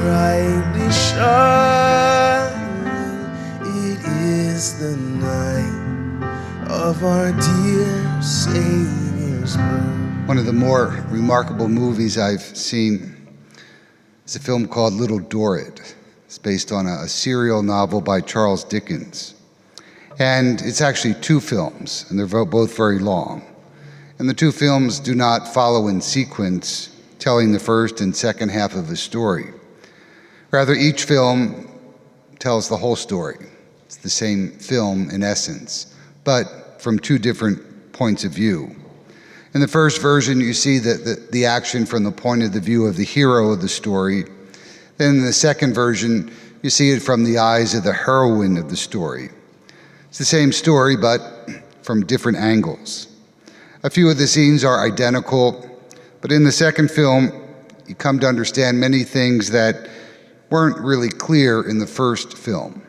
brightly shining. It is the night of our dear Savior's birth. One of the more remarkable movies I've seen is a film called Little Dorrit. It's based on a serial novel by Charles Dickens. And it's actually two films, and they're both very long. And the two films do not follow in sequence, telling the first and second half of a story. Rather, each film tells the whole story. It's the same film in essence, but from two different points of view. In the first version, you see the action from the point of the view of the hero of the story. Then in the second version, you see it from the eyes of the heroine of the story. It's the same story, but from different angles. A few of the scenes are identical, but in the second film, you come to understand many things that weren't really clear in the first film.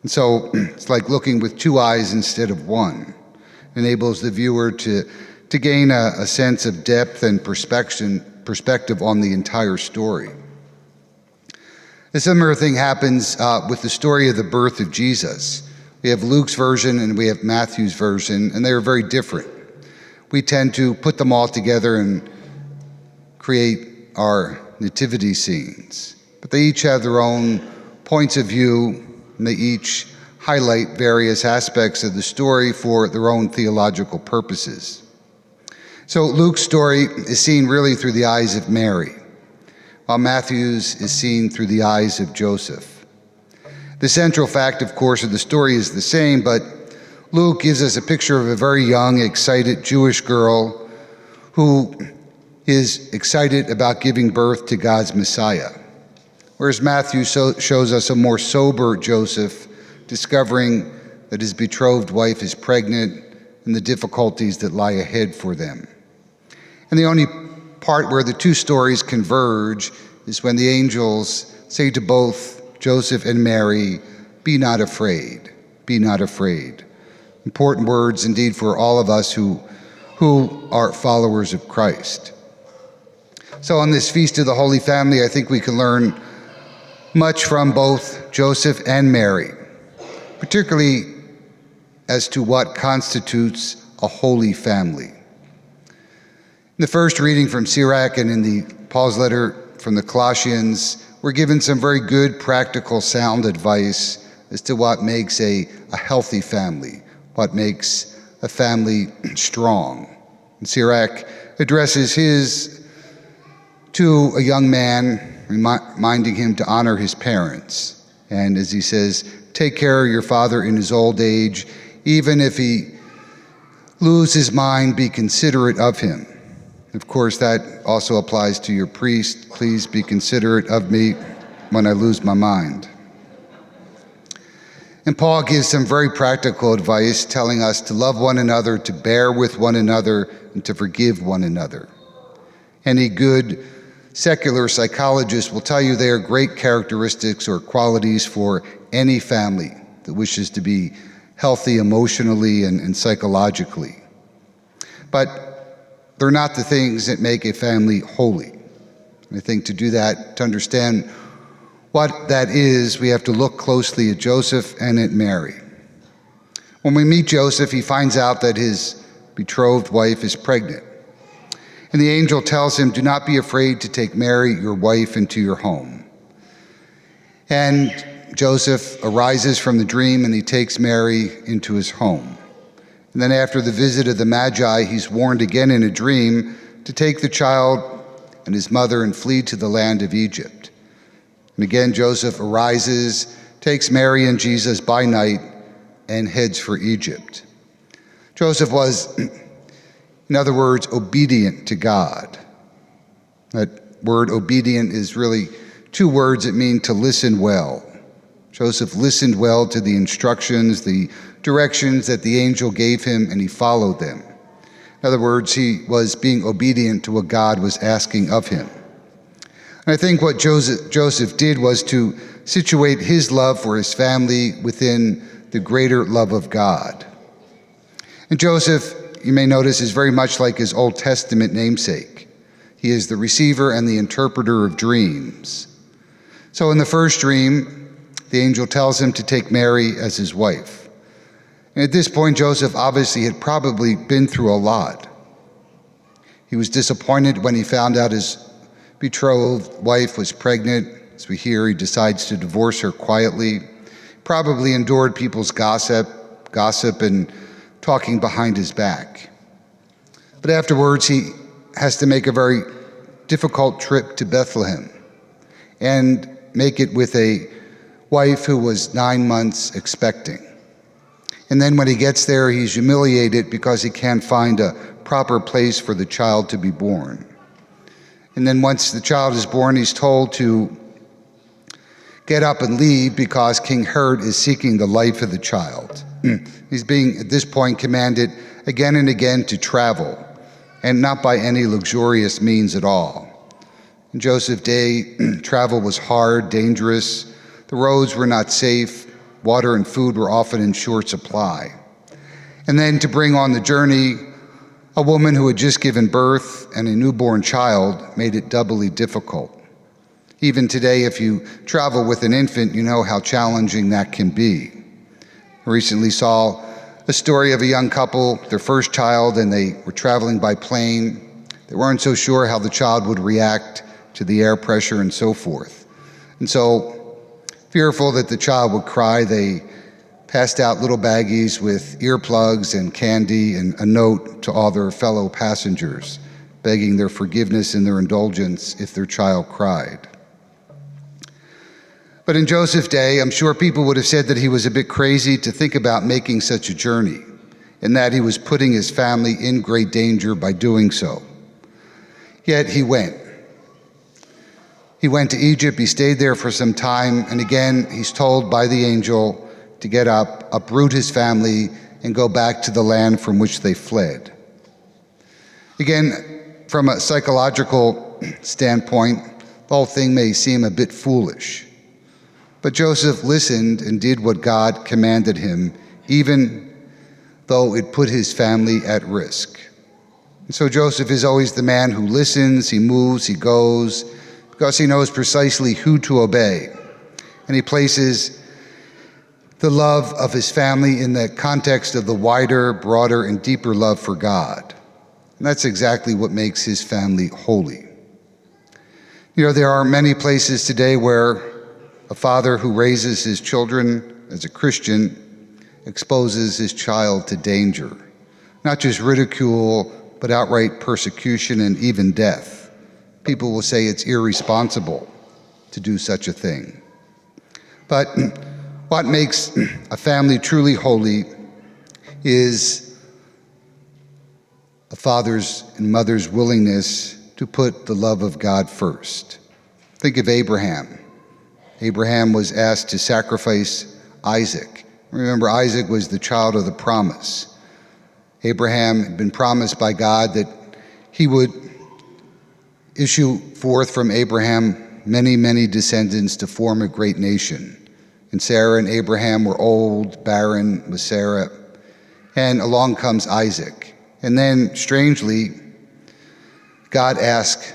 And so it's like looking with two eyes instead of one. It enables the viewer to gain a sense of depth and perspective on the entire story. A similar thing happens with the story of the birth of Jesus. We have Luke's version and we have Matthew's version, and they are very different. We tend to put them all together and create our nativity scenes. But they each have their own points of view, and they each highlight various aspects of the story for their own theological purposes. So Luke's story is seen really through the eyes of Mary, while Matthew's is seen through the eyes of Joseph. The central fact, of course, of the story is the same, but Luke gives us a picture of a very young, excited Jewish girl who is excited about giving birth to God's Messiah, whereas Matthew shows us a more sober Joseph discovering that his betrothed wife is pregnant and the difficulties that lie ahead for them. And the only part where the two stories converge is when the angels say to both Joseph and Mary, "Be not afraid, be not afraid." Important words indeed for all of us who are followers of Christ. So on this Feast of the Holy Family, I think we can learn much from both Joseph and Mary, particularly as to what constitutes a holy family. In the first reading from Sirach and in the Paul's letter from the Colossians, we're given some very good, practical, sound advice as to what makes a healthy family, what makes a family strong. And Sirach addresses his to a young man, reminding him to honor his parents. And as he says, take care of your father in his old age, even if he lose his mind, be considerate of him. Of course, that also applies to your priest. Please be considerate of me when I lose my mind. And Paul gives some very practical advice, telling us to love one another, to bear with one another, and to forgive one another. Any good secular psychologist will tell you they are great characteristics or qualities for any family that wishes to be healthy emotionally and psychologically. But they're not the things that make a family holy. And I think to do that, to understand what that is, we have to look closely at Joseph and at Mary. When we meet Joseph, he finds out that his betrothed wife is pregnant. And the angel tells him, do not be afraid to take Mary, your wife, into your home. And Joseph arises from the dream and he takes Mary into his home. And then after the visit of the Magi, he's warned again in a dream to take the child and his mother and flee to the land of Egypt. And again, Joseph arises, takes Mary and Jesus by night, and heads for Egypt. Joseph was, in other words, obedient to God. That word obedient is really two words that mean to listen well. Joseph listened well to the instructions, the directions that the angel gave him, and he followed them. In other words, he was being obedient to what God was asking of him. And I think what Joseph did was to situate his love for his family within the greater love of God. And Joseph, you may notice, is very much like his Old Testament namesake. He is the receiver and the interpreter of dreams. So in the first dream, the angel tells him to take Mary as his wife. And at this point, Joseph obviously had probably been through a lot. He was disappointed when he found out his betrothed wife was pregnant. As we hear, he decides to divorce her quietly. Probably endured people's gossip and talking behind his back. But afterwards, he has to make a very difficult trip to Bethlehem and make it with a wife who was 9 months expecting. And then when he gets there, he's humiliated because he can't find a proper place for the child to be born. And then once the child is born, he's told to get up and leave because King Herod is seeking the life of the child. He's being, at this point, commanded again and again to travel, and not by any luxurious means at all. In Joseph's day, travel was hard, dangerous. The roads were not safe. Water and food were often in short supply. And then to bring on the journey, a woman who had just given birth and a newborn child made it doubly difficult. Even today, if you travel with an infant, you know how challenging that can be. I recently saw a story of a young couple, their first child, and they were traveling by plane. They weren't so sure how the child would react to the air pressure and so forth. And so, fearful that the child would cry, they passed out little baggies with earplugs and candy and a note to all their fellow passengers, begging their forgiveness and their indulgence if their child cried. But in Joseph's day, I'm sure people would have said that he was a bit crazy to think about making such a journey, and that he was putting his family in great danger by doing so. Yet he went. He went to Egypt, he stayed there for some time, and again, he's told by the angel to get up, uproot his family, and go back to the land from which they fled. Again, from a psychological standpoint, the whole thing may seem a bit foolish. But Joseph listened and did what God commanded him, even though it put his family at risk. And so Joseph is always the man who listens, he moves, he goes, because he knows precisely who to obey. And he places the love of his family in the context of the wider, broader, and deeper love for God. And that's exactly what makes his family holy. You know, there are many places today where a father who raises his children as a Christian exposes his child to danger, not just ridicule, but outright persecution and even death. People will say it's irresponsible to do such a thing. But what makes a family truly holy is a father's and mother's willingness to put the love of God first. Think of Abraham. Abraham was asked to sacrifice Isaac. Remember, Isaac was the child of the promise. Abraham had been promised by God that he would issue forth from Abraham many, many descendants to form a great nation. And Sarah and Abraham were old, barren with Sarah. And along comes Isaac. And then, strangely, God asked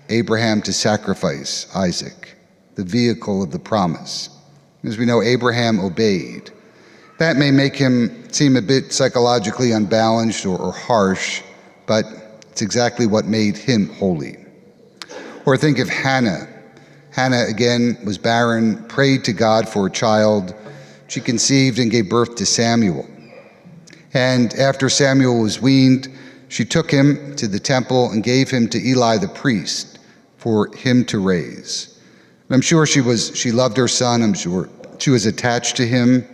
Abraham to sacrifice Isaac, the vehicle of the promise. As we know, Abraham obeyed. That may make him seem a bit psychologically unbalanced or harsh, but it's exactly what made him holy. Or think of Hannah. Hannah, again, was barren, prayed to God for a child. She conceived and gave birth to Samuel. And after Samuel was weaned, she took him to the temple and gave him to Eli the priest for him to raise. And I'm sure she loved her son. I'm sure she was attached to him,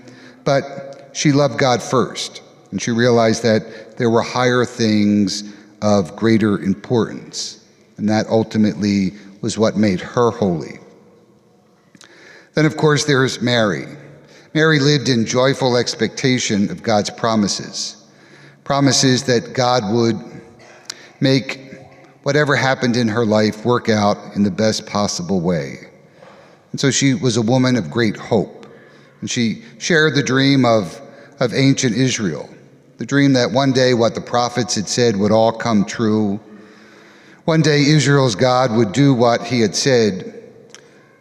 but she loved God first. And she realized that there were higher things of greater importance. And that ultimately was what made her holy. Then, of course, there's Mary. Mary lived in joyful expectation of God's promises. Promises that God would make whatever happened in her life work out in the best possible way. And so she was a woman of great hope. And she shared the dream of ancient Israel, the dream that one day what the prophets had said would all come true. One day Israel's God would do what he had said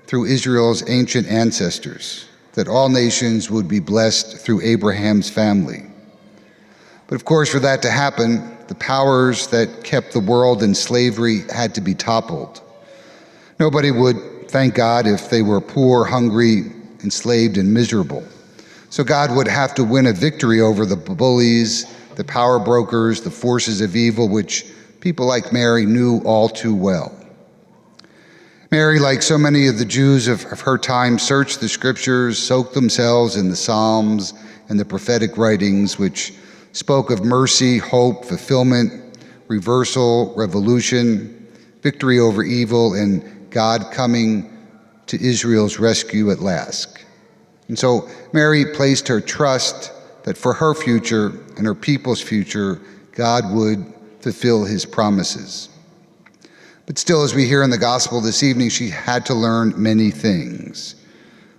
through Israel's ancient ancestors, that all nations would be blessed through Abraham's family. But of course, for that to happen, the powers that kept the world in slavery had to be toppled. Nobody would thank God if they were poor, hungry, enslaved, and miserable. So God would have to win a victory over the bullies, the power brokers, the forces of evil, which people like Mary knew all too well. Mary, like so many of the Jews of her time, searched the scriptures, soaked themselves in the Psalms and the prophetic writings, which spoke of mercy, hope, fulfillment, reversal, revolution, victory over evil, and God coming to Israel's rescue at last. And so Mary placed her trust that for her future and her people's future, God would fulfill his promises. But still, as we hear in the gospel this evening, she had to learn many things.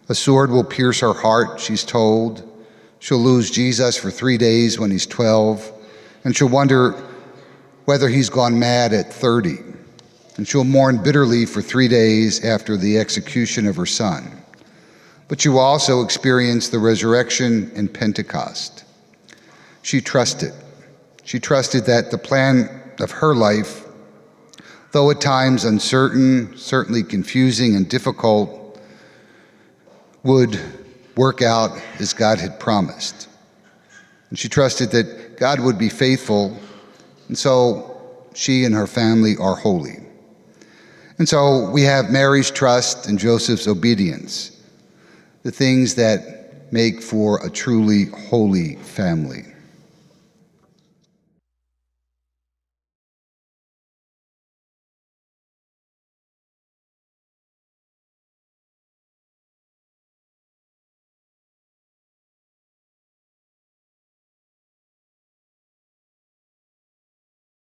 A sword will pierce her heart, she's told. She'll lose Jesus for 3 days when he's 12, and she'll wonder whether he's gone mad at 30. And she'll mourn bitterly for 3 days after the execution of her son. But she will also experience the resurrection and Pentecost. She trusted. She trusted that the plan of her life, though at times uncertain, certainly confusing and difficult, would work out as God had promised. And she trusted that God would be faithful, and so she and her family are holy. And so we have Mary's trust and Joseph's obedience, the things that make for a truly holy family.